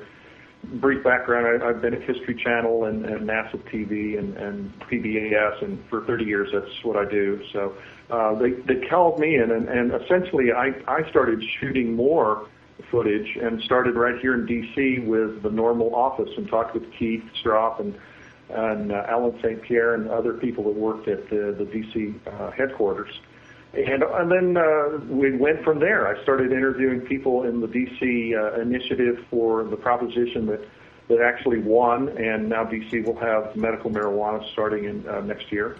brief background, I've been at History Channel and NASA TV and PBS, and for 30 years that's what I do. So they called me in, and essentially I started shooting more footage and started right here in D.C. with the NORML office and talked with Keith Stroff and Alan St. Pierre and other people that worked at the D.C. headquarters. And then we went from there. I started interviewing people in the D.C. initiative for the proposition that actually won, and now D.C. will have medical marijuana starting in next year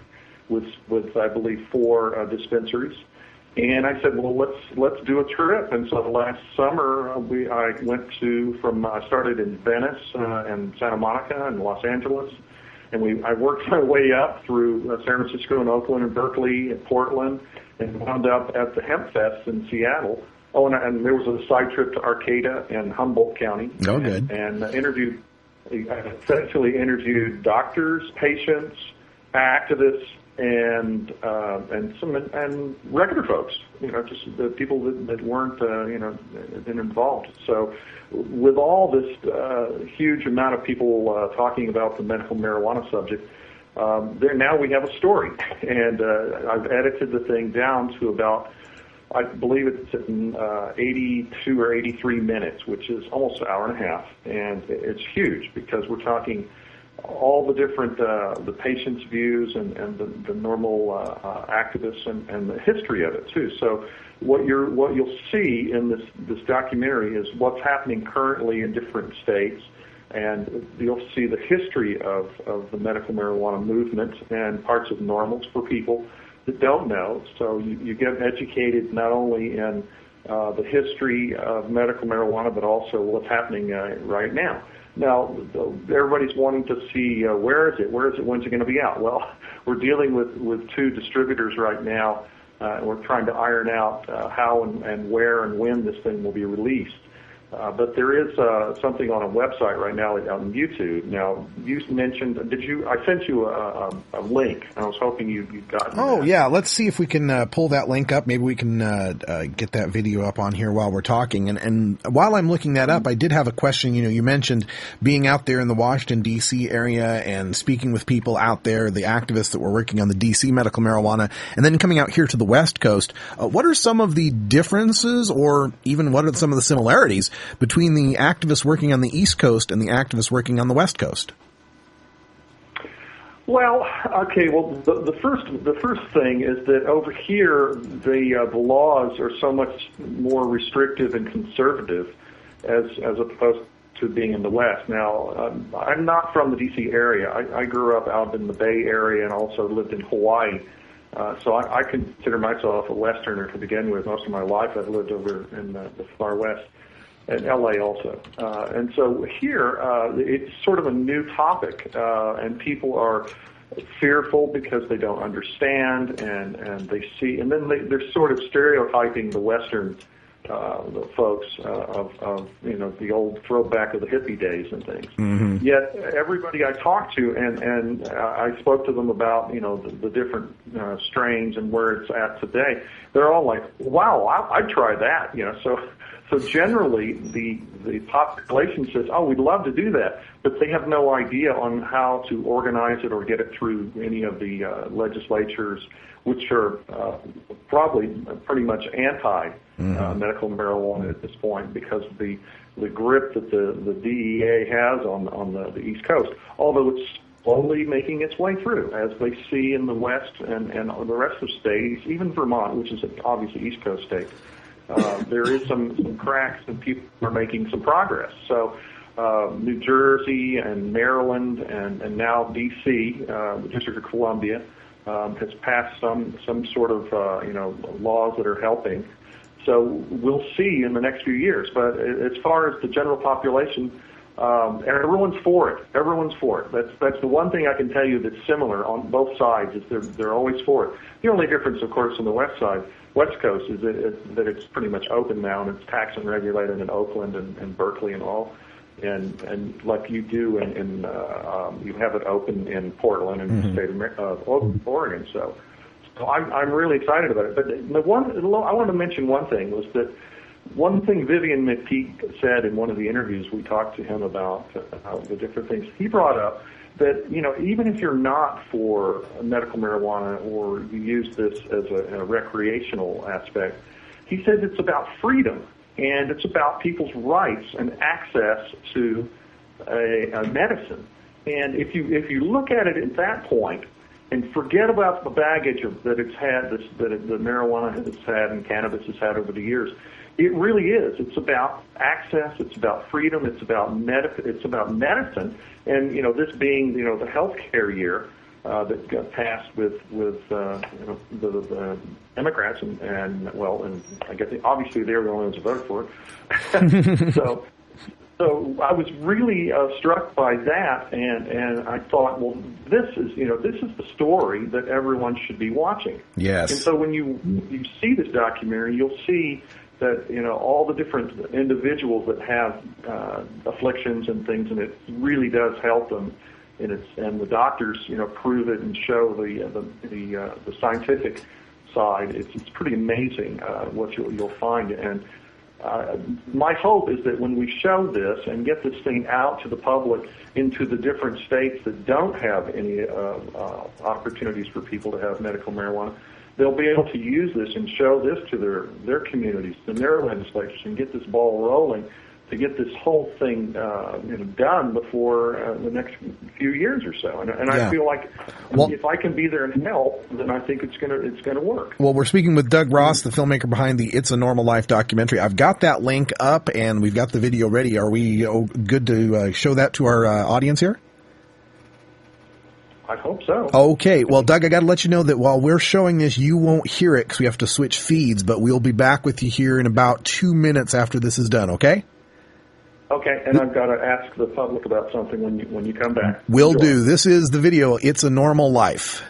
with I believe 4 dispensaries. And I said, well, let's do a trip. And so last summer, I started in Venice and Santa Monica and Los Angeles, and I worked my way up through San Francisco and Oakland and Berkeley and Portland, and wound up at the Hemp Fest in Seattle. Oh, and there was a side trip to Arcata and Humboldt County. Oh, good. And I essentially interviewed doctors, patients, activists, and regular folks, just the people that weren't, been involved. So with all this huge amount of people talking about the medical marijuana subject, now we have a story. And I've edited the thing down to about, I believe it's in 82 or 83 minutes, which is almost an hour and a half. And it's huge because we're talking all the different the patient's views and the normal activists and the history of it too. So what you'll see in this documentary is what's happening currently in different states, and you'll see the history of the medical marijuana movement and parts of NORMLs for people that don't know. So you get educated not only in the history of medical marijuana, but also what's happening right now. Now, everybody's wanting to see where is it, when's it going to be out? Well, we're dealing with two distributors right now, and we're trying to iron out how and where and when this thing will be released. But there is something on a website right now on YouTube. Now, you mentioned, I sent you a link, and I was hoping you'd gotten that. Yeah, let's see if we can pull that link up. Maybe we can get that video up on here while we're talking. And while I'm looking that up, I did have a question. You mentioned being out there in the Washington, D.C. area and speaking with people out there, the activists that were working on the D.C. medical marijuana, and then coming out here to the West Coast. What are some of the differences, or even what are some of the similarities between the activists working on the East Coast and the activists working on the West Coast? Well, okay. Well, the first thing is that over here the laws are so much more restrictive and conservative as opposed to being in the West. Now, I'm not from the D.C. area. I grew up out in the Bay Area and also lived in Hawaii. So I consider myself a Westerner to begin with. Most of my life I've lived over in the far West. And LA also. And so here, it's sort of a new topic, and people are fearful because they don't understand, and they see, and then they're sort of stereotyping the Western the folks of the old throwback of the hippie days and things. Mm-hmm. Yet everybody I talked to, and I spoke to them about the different strains and where it's at today, they're all like, wow, I'd try that. So generally, the population says, oh, we'd love to do that, but they have no idea on how to organize it or get it through any of the legislatures, which are probably pretty much anti-medical marijuana at this point because of the grip that the DEA has on the East Coast, although it's slowly making its way through, as they see in the West and the rest of states, even Vermont, which is obviously East Coast state. There is some cracks, and people are making some progress. So New Jersey and Maryland and now D.C., the District of Columbia, has passed some sort of laws that are helping. So we'll see in the next few years. But as far as the general population, everyone's for it. Everyone's for it. That's the one thing I can tell you that's similar on both sides, is they're always for it. The only difference, of course, on the West Coast is that it's pretty much open now, and it's taxed and regulated in Oakland and Berkeley and all, and like you do you have it open in Portland and the state of Oregon. So I'm really excited about it. But I wanted to mention one thing, was that one thing Vivian McPeak said in one of the interviews we talked to him about the different things. He brought up that, even if you're not for medical marijuana or you use this as a recreational aspect, he says it's about freedom, and it's about people's rights and access to a medicine. And if you look at it at that point and forget about the baggage that it's had, that the marijuana has had and cannabis has had over the years, it really is. It's about access. It's about freedom. It's about medicine. And this being the healthcare year that got passed with the Democrats and I guess obviously they're the only ones who voted for it. So I was really struck by that, and I thought, well, this is the story that everyone should be watching. Yes. And so when you see this documentary, you'll see that all the different individuals that have afflictions and things, and it really does help them, and the doctors prove it and show the scientific side. It's pretty amazing what you'll find. And my hope is that when we show this and get this thing out to the public into the different states that don't have any opportunities for people to have medical marijuana, they'll be able to use this and show this to their communities and their legislatures and get this ball rolling get this whole thing done before the next few years or so. And I feel like if I can be there and help, then I think it's gonna work. Well, we're speaking with Doug Ross, the filmmaker behind the It's a Normal Life documentary. I've got that link up, and we've got the video ready. Are we good to show that to our audience here? I hope so. Okay. Well, Doug, I got to let you know that while we're showing this, you won't hear it because we have to switch feeds, but we'll be back with you here in about 2 minutes after this is done, okay? Okay, and I've got to ask the public about something when you come back. Will do. This is the video, It's a Normal Life.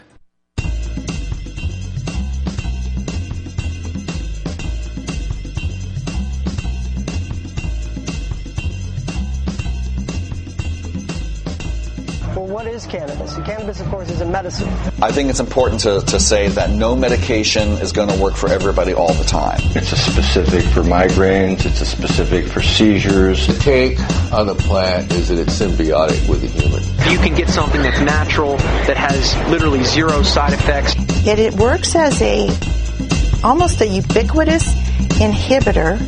Well, what is cannabis? Cannabis, of course, is a medicine. I think it's important to say that no medication is going to work for everybody all the time. It's a specific for migraines. It's a specific for seizures. The take on the plant is that it's symbiotic with the human. You can get something that's natural, that has literally zero side effects. Yet it works as almost a ubiquitous inhibitor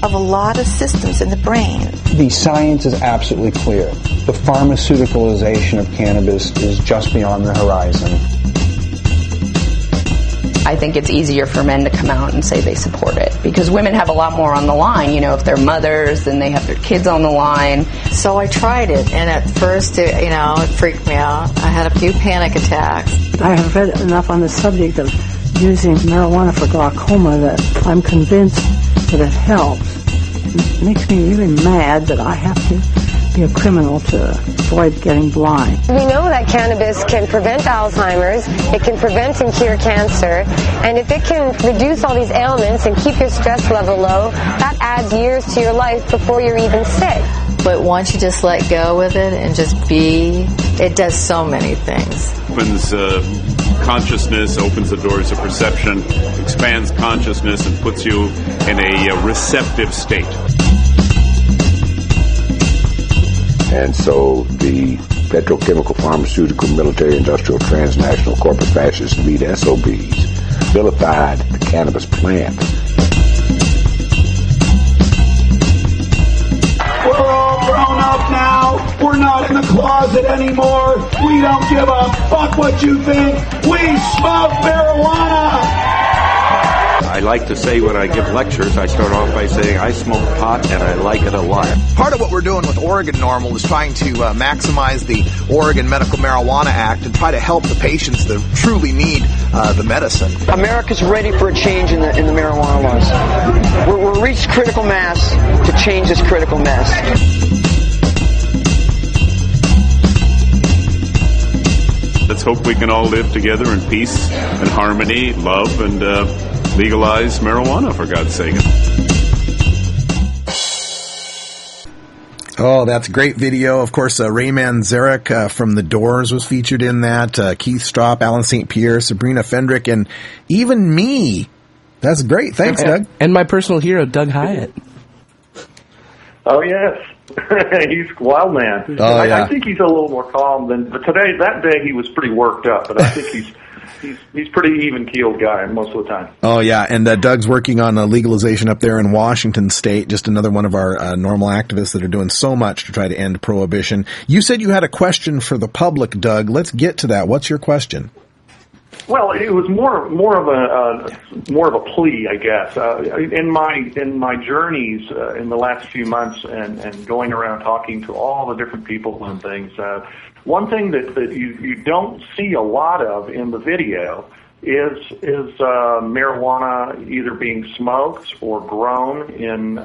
of a lot of systems in the brain. The science is absolutely clear. The pharmaceuticalization of cannabis is just beyond the horizon. I think it's easier for men to come out and say they support it because women have a lot more on the line. You know, if they're mothers, then they have their kids on the line. So I tried it, and at first, it freaked me out. I had a few panic attacks. I have read enough on the subject of using marijuana for glaucoma that I'm convinced that it helps. It makes me really mad that I have to be a criminal to avoid getting blind. We know that cannabis can prevent Alzheimer's, it can prevent and cure cancer, and if it can reduce all these ailments and keep your stress level low, that adds years to your life before you're even sick. But once you just let go with it and just be, it does so many things. Opens consciousness, opens the doors of perception, expands consciousness, and puts you in a receptive state. And so the petrochemical, pharmaceutical, military, industrial, transnational, corporate fascist elite SOBs vilified the cannabis plant. We're all grown up now. We're not in the closet anymore. We don't give a fuck what you think. We smoke marijuana. I like to say when I give lectures, I start off by saying I smoke pot and I like it a lot. Part of what we're doing with Oregon NORML is trying to maximize the Oregon Medical Marijuana Act and try to help the patients that truly need the medicine. America's ready for a change in the marijuana laws. We're reached critical mass to change this critical mass. Let's hope we can all live together in peace and harmony, love, and legalize marijuana, for God's sake. Oh, that's a great video. Of course, Ray Manzarek from The Doors was featured in that. Keith Stroup, Alan St. Pierre, Sabrina Fendrick, and even me. That's great. Thanks, Doug. And my personal hero, Doug Hyatt. Oh, yes. He's a wild man. Oh, yeah. I think he's a little more calm but that day he was pretty worked up, but I think he's pretty even-keeled guy most of the time. Oh, yeah, and Doug's working on legalization up there in Washington State, just another one of our NORML activists that are doing so much to try to end prohibition. You said you had a question for the public, Doug. Let's get to that. What's your question? Well, it was more of a plea, I guess. In my journeys in the last few months and going around talking to all the different people and things, one thing that you don't see a lot of in the video is marijuana either being smoked or grown in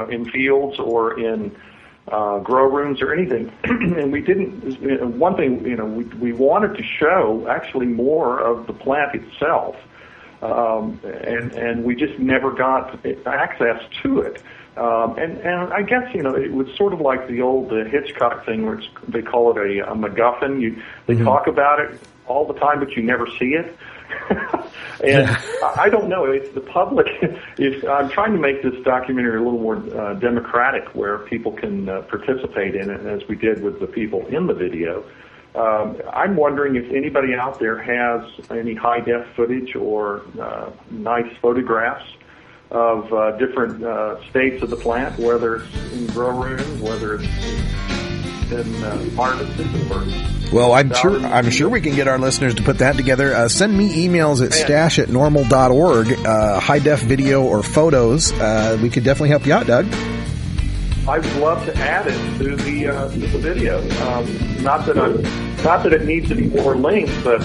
in fields or in grow rooms or anything. And we didn't. One thing we wanted to show actually more of the plant itself, and we just never got access to it. And I guess it was sort of like the old Hitchcock thing, where they call it a MacGuffin. They talk about it all the time, but you never see it. And I don't know. It's the public. I'm trying to make this documentary a little more democratic, where people can participate in it, as we did with the people in the video. I'm wondering if anybody out there has any high-def footage or nice photographs of different states of the plant, whether it's in grow rooms, whether it's in harvested or. Well, I'm sure we can get our listeners to put that together. Send me emails at stash@normal.org, high-def video or photos. We could definitely help you out, Doug. I would love to add it to the video. Not that it needs to be more links, but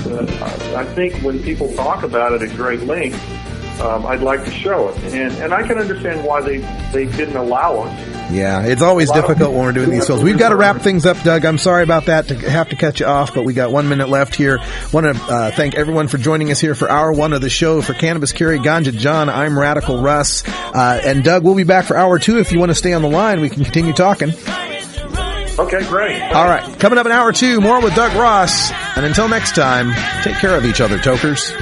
I think when people talk about it at great length, I'd like to show it. And I can understand why they didn't allow us. Yeah, it's always difficult when we're doing these films. We've got to wrap things up, Doug. I'm sorry about that, to have to cut you off, but we got 1 minute left here. Want to thank everyone for joining us here for hour one of the show. For Cannabis Carrie, Ganja John, I'm Radical Russ. And Doug, we'll be back for hour two. If you want to stay on the line, we can continue talking. Okay, great. All right, coming up in hour two, more with Doug Ross. And until next time, take care of each other, tokers.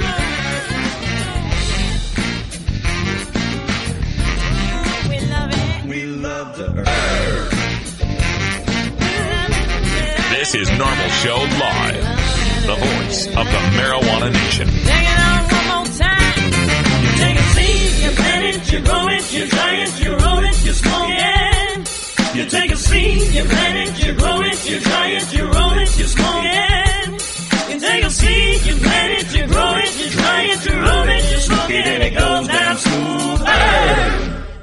This is NORML Show Live, the voice of the Marijuana Nation. Take it out one more time. You take a seed, you plant it, you grow it, you dry it, you roll it, you smoke it. You take a seed, you plant it, you grow it, you dry it, you roll it, you smoke it. You take a seed, you plant it, you grow it, you dry it, you roll it, you smoke it, and it goes down smooth.